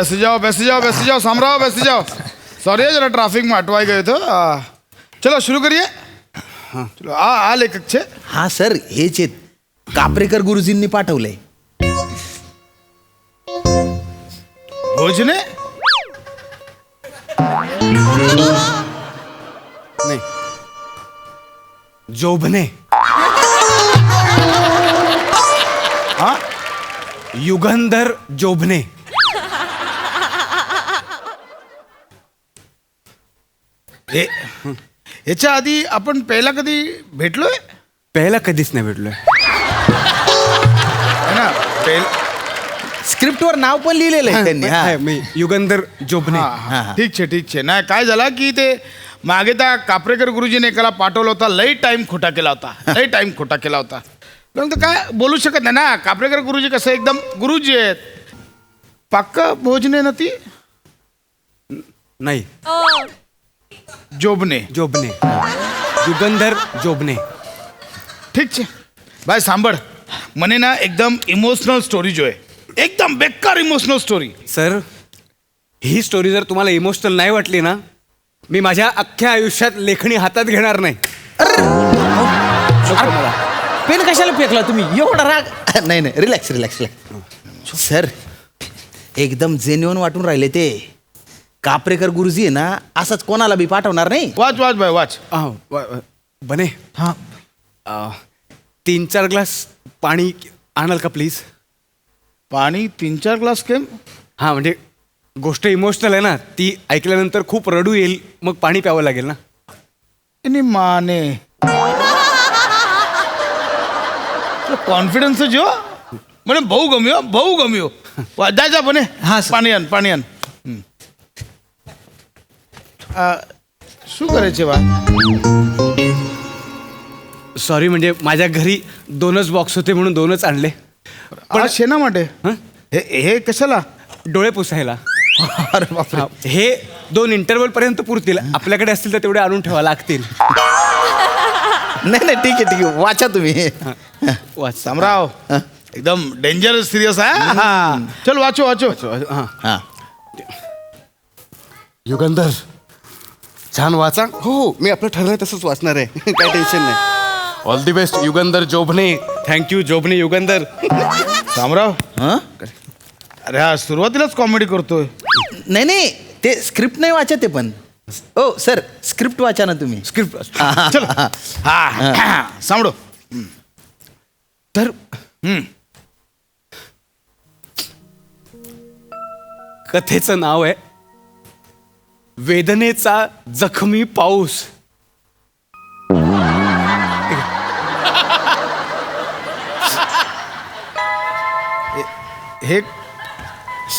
बैसे जाओ सामराओ बैसे जाओ. सॉरी जरा ट्रैफिक में अटवाई गए थे. चलो शुरू करिए. चलो आ लेखक छे. हा सर हेच आहेत कापरेकर गुरुजींनी पाठवलंय. भोजने नाही जोभने. हाँ युगंधर जोभने. याच्या आधी आपण पहिला कधी भेटलोय पहिला कधीच नाही भेटलोय. है ना. स्क्रिप्टवर नाव पण लिहिलेलं आहे त्यांनी. हा. मी युगंधर जोभने. ठीक छे नाही काय झाला की ते मागे त्या कापरेकर गुरुजीने एकाला पाठवला होता. लई टाइम खोटा केला होता. परंतु काय बोलू शकत नाही ना. कापरेकर गुरुजी कसं एकदम गुरुजी आहेत. पक्का भोजने ना ती नाही जोबने. युगंधर जोभने. ठीक छे भाई सांभळ. મને ના એકદમ ઇમોશનલ સ્ટોરી જોઈએ. એકદમ બેકાર ઇમોશનલ સ્ટોરી. सर ही स्टोरी जर तुम्हाला इमोशनल नाही वाटली ना मी माझ्या अख्ख्या आयुष्यात लेखणी हातात घेणार नाही. पेन कशाला फेकला तुम्ही एवढा राग. नाही नाही रिलॅक्स. सर एकदम जेन्युइन वाटून राहिले ते. कापरेकर गुरुजी आहे ना असाच कोणाला बी पाठवणार नाही. वाच भाई वाच. बने हा 3-4 ग्लास पाणी आणाल का प्लीज. पाणी 3-4 ग्लास केम. हां म्हणजे गोष्ट इमोशनल आहे ना ती ऐकल्यानंतर खूप रडू येईल मग पाणी प्यावं लागेल ना. એની માને કોન્ફિડન્સ જો મને બહુ ગમ્યો. જા બને. હા, સર. પાણી આન. શું કરે છે વા. सॉरी म्हणजे माझ्या घरी 2च बॉक्स होते म्हणून 2च आणले. पण शेना માટે हं? हे कशाला. डोळे पुसायला. अरे बापरे. हे 2 इंटरव्हल पर्यंत पुरतील. आपल्याकडे असतील तर तेवढे आणून ठेवा लागतील. नाही ठीक आहे वाचा तुम्ही. वाच. सामराव एकदम डेंजरस सिरियस आहे. हा चल वाचो. हां हा युगंधर छान वाचा. हो मी आपलं ठरलंय तसंच वाचणार आहे. काय टेन्शन नाही. All the best Yugandhar Jobhane. Thank you Jobhane Yugandhar. Samrao हा अरे हा सुरुवातीलाच कॉमेडी करतोय. नाही ते स्क्रिप्ट नाही वाचत ते पण. ओ सर स्क्रिप्ट वाचा ना तुम्ही. स्क्रिप्ट चल हा सामडो. तर कथेचं नाव आहे वेदनेचा जखमी पाऊस.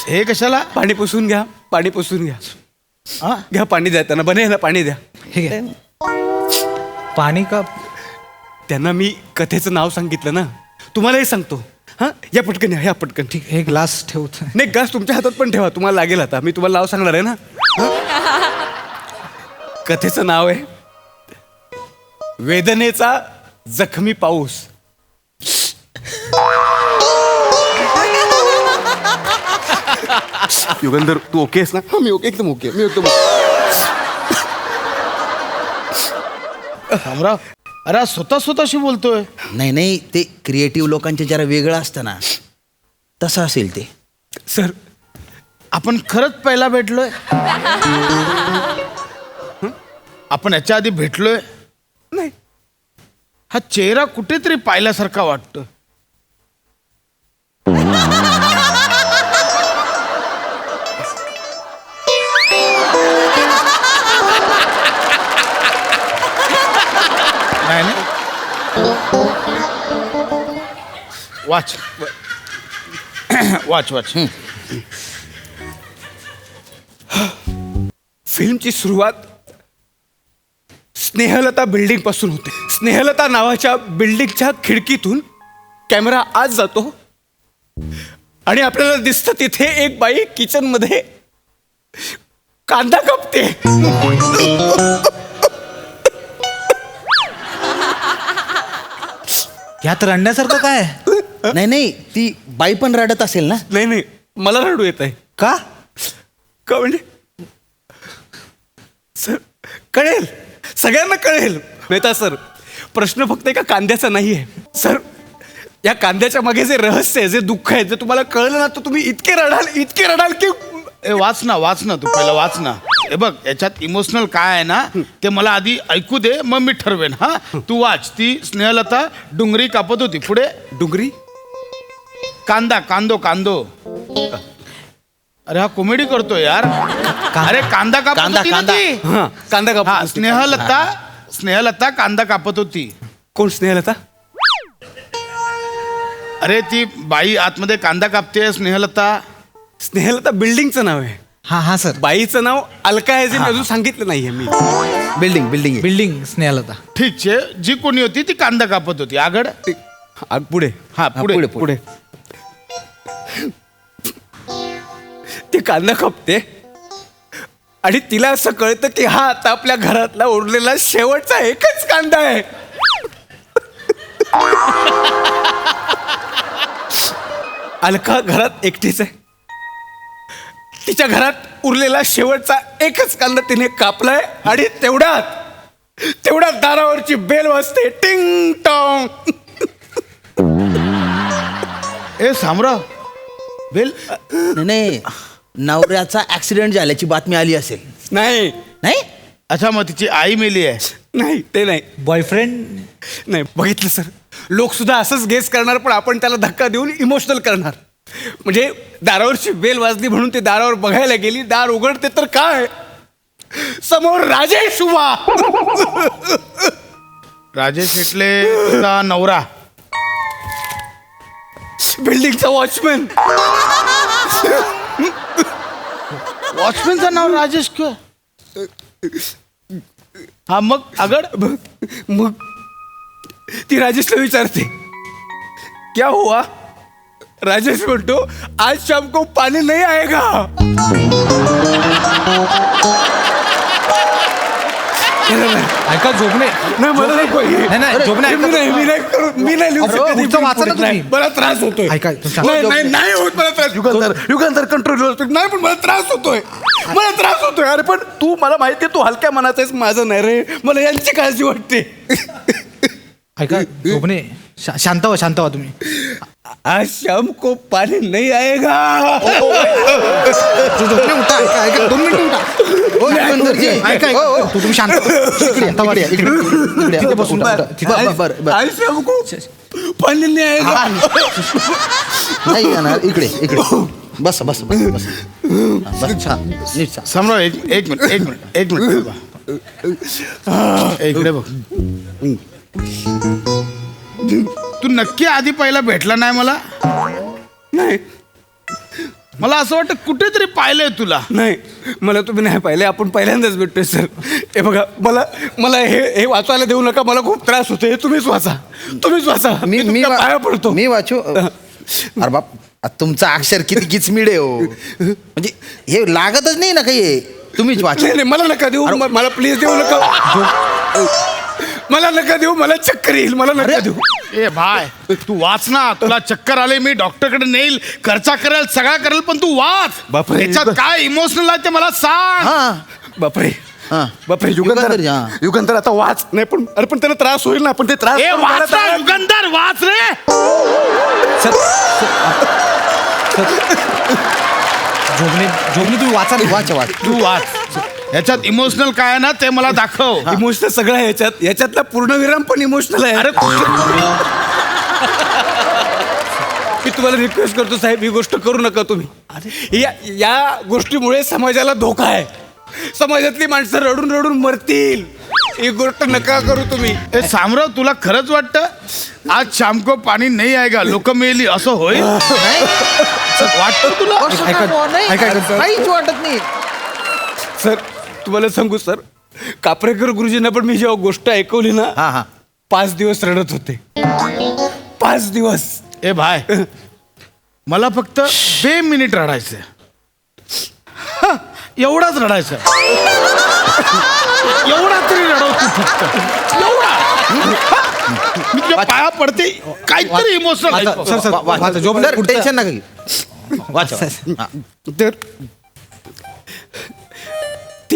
हे कशाला. पाणी पुसून घ्या. हा घ्या पाणी द्या त्यांना. बने ना पाणी द्या. ठीक आहे. पाणी का. त्यांना मी कथेचं नाव सांगितलं ना तुम्हालाही सांगतो. हां या पटकन. ठीक हे ग्लास ठेवतो. नाही ग्लास तुमच्या हातात पण ठेवा. तुम्हाला लागेल. आता मी तुम्हाला नाव सांगणार आहे ना. कथेचं नाव आहे वेदनेचा जखमी पाऊस. युगंधर तू ओके आहेस ना. हा मी ओके एकदम ओके. सामराव अरे स्वतःशी बोलतोय. नाही ते क्रिएटिव्ह लोकांचे जरा वेगळं असतं ना तसं असेल ते. सर आपण खरंच पहिला भेटलोय. आपण याच्या आधी भेटलोय. नाही हा चेहरा कुठेतरी पाहिल्यासारखा वाटतो. नाही वाच. फिल्मची सुरुवात स्नेहलता बिल्डिंग पासून होते. स्नेहलता नावाच्या बिल्डिंगच्या खिडकीतून कॅमेरा आत जातो आणि आपल्याला दिसतं तिथे एक बाई किचन मध्ये कांदा कापते. यात रडण्यासारखं काय आहे? नाही ती बाई पण रडत असेल ना. नाही मला रडू येत आहे. का. का म्हणजे सर कळेल, सगळ्यांना कळेल. मेहता सर, प्रश्न फक्त एका कांद्याचा नाही आहे सर. या कांद्याच्या मागे जे रहस्य आहे, जे दुःख आहे, जे तुम्हाला कळलं ना तर तुम्ही इतके रडाल की ए वाच ना तू पहिलं वाच ना. हे बघ याच्यात इमोशनल काय आहे ना ते मला आधी ऐकू दे, मग मी ठरवेन. हा तू वाच. ती स्नेहलता डुंगरी कापत होती. पुढे डुंगरी कांदो. अरे हा कॉमेडी करतो यार. अरे कांदा कापत कांदा, होती ना कांदा. ती. हा कांदा हा कापत. स्नेहलता कांदा कापत होती. कोण स्नेहलता? अरे ती बाई आतमध्ये कांदा कापते. स्नेहलता स्नेहलता बिल्डिंगचं नाव आहे. हा सर. बाईचं नाव अलका आहे, जे मी अजून सांगितलं नाहीये मी. Building building Snehlata. ठीक छे. जी कोणी होती ती कांदा कापत होती. आगड पुढे हा पुढे पुढे ती कांदा कापते आणि तिला असं कळतं की हा आता आपल्या घरातला उरलेला शेवटचा एकच कांदा आहे. अलका घरात एकटीच आहे. तिच्या घरात उरलेला शेवटचा एकच कांदा तिने कापलाय आणि तेवढ्यात दारावरची बेल वाजते. टिंग टॉंग. ए सामराव बेल नाही, नवऱ्याचा ऍक्सिडेंट झाल्याची बातमी आली असेल. नाही नाही अच्छा मग तिची आई मेली आहे. नाही ते नाही. बॉयफ्रेंड. नाही बघितलं सर, लोक सुद्धा असंच गेस करणार, पण आपण त्याला धक्का देऊन इमोशनल करणार. म्हणजे दारावरची बेल वाजली म्हणून ते दारावर बघायला गेली. दार उघडते तर काय, समोर राजेश उभा. राजेश शेटले तिचा नवरा. बिल्डिंगचा वॉचमॅन. वॉचमॅनचं नाव राजेश क्यों? हा मग आगड मग ती राजेशला विचारते क्या हुआ. राजेश म्हणतो आज शाम को पानी नहीं आएगा. ऐका झोपणे. नाही मला नको हे. नाही झोपणे. मी नाही लिहू अरे, शकत. पुढचं वाचा ना तुम्ही. मला त्रास होतोय. ऐका, तुमच्या- नाही होत मला त्रास. युगांतर कंट्रोल नाही, पण मला त्रास होतोय. अरे पण तू मला माहितीये तू हलक्या मनाचा आहेस, माझं नाही रे. मला यांची काळजी वाटते. ऐका झोपणे. शांत व्हा तुम्ही. आज शाम को पानी नहीं आएगा. झोपणे उठा. ऐका 2 मिनिटं उठा. ऐका तुम्ही शांत व्हा. इकडे बसून आज शाम को पानी नहीं आएगा. नाही येणार. इकडे बस छान नीट छान. सामराव एक मिनिट बाबा. इकडे बघ. तू नक्की आधी पहिला भेटला नाही मला? नाही मला असं वाटतं कुठेतरी पाहिलंय तुला. नाही मला तुम्ही नाही पाहिले, आपण पहिल्यांदाच भेटतोय सर. हे बघा मला हे वाचायला देऊ नका, मला खूप त्रास होतो. हे तुम्हीच वाचा. मी तुमच्या पाया पडतो. मी वाचू. अरे बाप, तुमचं अक्षर किती किचमिड आहे हो. म्हणजे हे लागतच नाही ना काही. तुम्हीच वाचा. नाही मला नका देऊ. मला प्लीज देऊ नका. मला नका देऊ. मला चक्कर येईल. मला नका देऊ. ए भाय तू वाच ना. तुला चक्कर आले मी डॉक्टरकडे नेईल, खर्चा करेल, सगळा करेल, पण तू वाच. बापरे. याच्यात काय इमोशनल आहे ते मला सांग. हा बापरे हा. युगंधर हा. युगंधर आता वाच. नाही पण अरे पण त्याला त्रास होईल ना. पण ते त्रास ए वाच ना युगंधर, वाच रे. झोपणे तुम्ही वाचा. वाच. तू वाच. याच्यात इमोशनल काय आहे ना ते मला दाखव. इमोशनल सगळं आहे याच्यातला पूर्णविराम पण इमोशनल आहे. अरे मी तुम्हाला रिक्वेस्ट करतो साहेब, ही गोष्ट करू नका तुम्ही. या गोष्टीमुळे समाजाला धोका आहे. समाजातली माणसं रडून रडून मरतील. ही गोष्ट नका करू तुम्ही. ए सामराव तुला खरंच वाटतं आज शाम को पाणी नाही आहे का, लोक मेली असं होईल? वाटतं तुला? काहीच वाटत नाही. सर तुम्हाला सांगू सर, कापरेकर गुरुजींना पण मी जेव्हा गोष्ट ऐकवली ना, हा 5 दिवस रडत होते. 5 दिवस. ए भाय मला फक्त 2 मिनिट रडायचं. एवढाच रडायचं. एवढा तरी रडव तू फक्त. एवढा. मी तुझ्या पाया पडते. काहीतरी इमोशनल. वाचा. झोपणे. टेन्शन नका घेऊ. वाचा. तर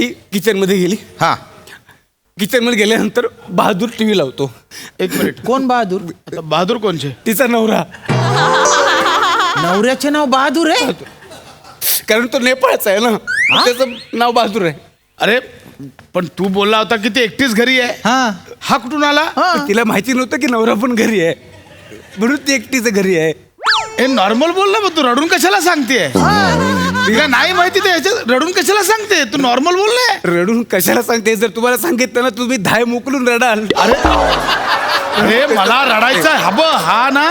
ती किचनमध्ये गेली. हा किचनमध्ये गेल्यानंतर बहादूर टीव्ही लावतो. एक मिनिट, कोण बहादूर? आता बहादूर कोणचे? तिचा नवरा, नवऱ्याचे नाव बहादूर आहे? कारण तो नेपाळचा आहे ना, त्याचं नाव बहादूर आहे. अरे पण तू बोलला होता की ती एकटीच घरी आहे. हा हा कुठून आला? तिला माहिती नव्हतं की नवरा पण घरी आहे, म्हणून ती एकटीच घरी आहे. हे नॉर्मल बोल ना, मग तू रडून कशाला सांगते? तिला नाही माहिती ते ह्याच्यात रडून कशाला सांगते? तू नॉर्मल बोल ना. रडून कशाला सांगते? जर तुम्हाला सांगितलं ना तुम्ही धाय मोकलून रडाल. अरे मला रडायचं आहे. हा ना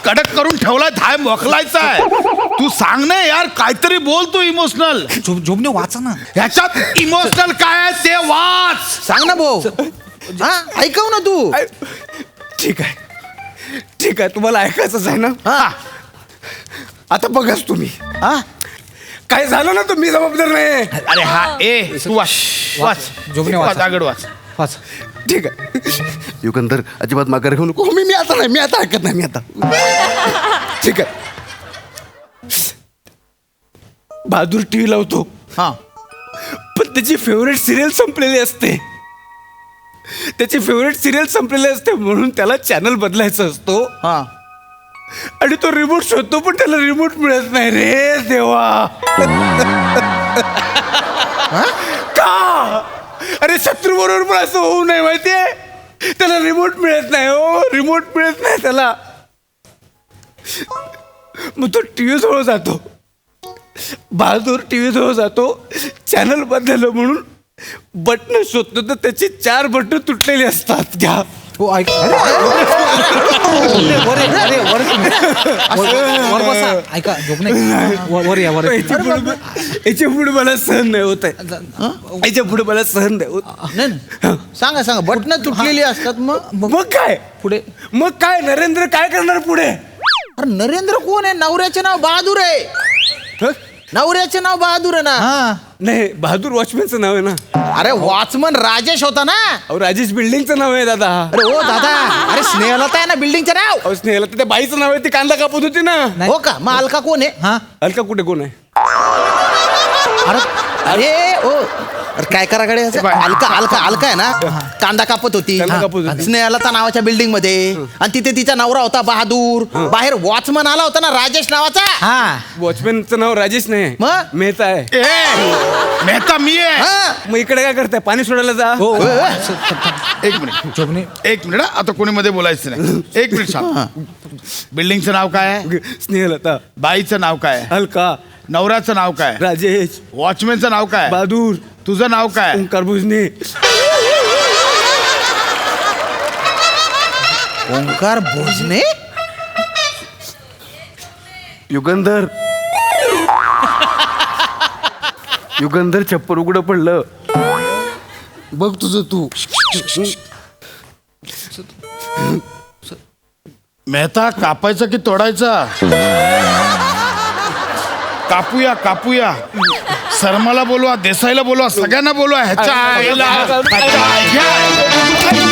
कडक करून ठेवलाय, धाय मोकलायचा आहे. तू सांग ना यार, काहीतरी बोल तू इमोशनल. झोपणे वाचा ना. ह्याच्यात इमोशनल काय आहे ते वाच. सांग ना भाऊ. हा ऐकव ना तू. ठीक आहे, ठीक आहे, तुम्हाला ऐकायचंच आहे ना. हा आता बघाच तुम्ही. हा काय झालं ना तुम्ही जबाबदार नाही. अरे हा तू वाच वाच जोगने वाच, वाचा. आगड वाच. वाचा. ठीक आहे. युगंधर अजिबात माघार घेऊ नको. मी आता नाही, मी आता ऐकत नाही, मी आता. ठीक आहे. बहादूर टीव्ही लावतो, हा पण त्याची फेवरेट सिरियल संपलेली असते. त्याची फेवरेट सिरियल संपलेली असते म्हणून त्याला चॅनल बदलायचा असतो. हा आणि तो रिमोट शोधतो पण त्याला रिमोट मिळत नाही रे देवा. का? अरे शत्रू बरोबर पण असं होऊ नये माहितीये. त्याला रिमोट मिळत नाही. हो, रिमोट मिळत नाही त्याला. मग तो टीव्ही जवळ जातो. बहादूर टीव्ही जवळ जातो, चॅनल बदललं म्हणून बटन शोधतो तर त्याची 4 बटन तुटलेली असतात. घ्या. हो ऐक. अरे वर ये, अरे वर वर बसा. ऐका झोपणे. वर या वर. याच्या पुढे मला सहन नाही होत आहे. याच्या पुढे मला सहन नाही होत. नाही नाही. सांगा सांगा. बटणं तुटलेली असतात मग काय पुढे? मग काय नरेंद्र काय करणार पुढे? अरे नरेंद्र कोण आहे? नवऱ्याचे नाव बहादूर आहे. हं? नवऱ्याचे नाव बहादूर आहे ना. हा नाही, बहादूर वॉचमॅनचं नाव आहे ना. अरे वॉचमन राजेश होता ना. अहो राजेश बिल्डिंगचं नाव आहे दादा. अरे हो दादा. अरे स्नेहलता आहे ना बिल्डिंगचं नाव. अहो स्नेहला तर त्या बाईचं नाव आहे, ती कांदा कापत होती ना. हो का? मग अलका कोण आहे? हा. अलका कुठे कोण आहे? अरे ओ अरे काय करा कडे अलका अलका अलका आहे ना. कांदा कापत होती. कांदा कापत होती. स्नेहलता नावाच्या बिल्डिंग मध्ये. आणि तिथे तिचा नवरा होता बहादूर. बाहेर वॉचमन आला होता ना राजेश नावाचा. हा. वॉचमॅनचं नाव राजेश नाही, मग? मेहता आहे. मेहता मी आहे. हा. मग इकडे काय करताय? पाणी सोडायला जा. हो एक मिनिट, झोपणे. एक मिनिट. आता कोणी मध्ये बोलायचं नाही. एक मिनिट सांग. बिल्डिंगचं नाव काय आहे? स्नेहलता, बाईचं नाव काय आहे? अलका, नवऱ्याचं नाव काय? राजेश, वॉचमॅनचं नाव काय? बहादूर, तुझं नाव काय? ओंकार भुजने. ओंकार भोजने. युगंधर, युगंधर छप्पर उघडं पडलं. बघ तुझं तू. मेहता कापायचा की तोडायचा? कापूया कापूया. शर्माला बोलवा, देसाईला बोलवा, सगळ्यांना बोलवा. ह्याच्या आईला- ह्याच्या आईला-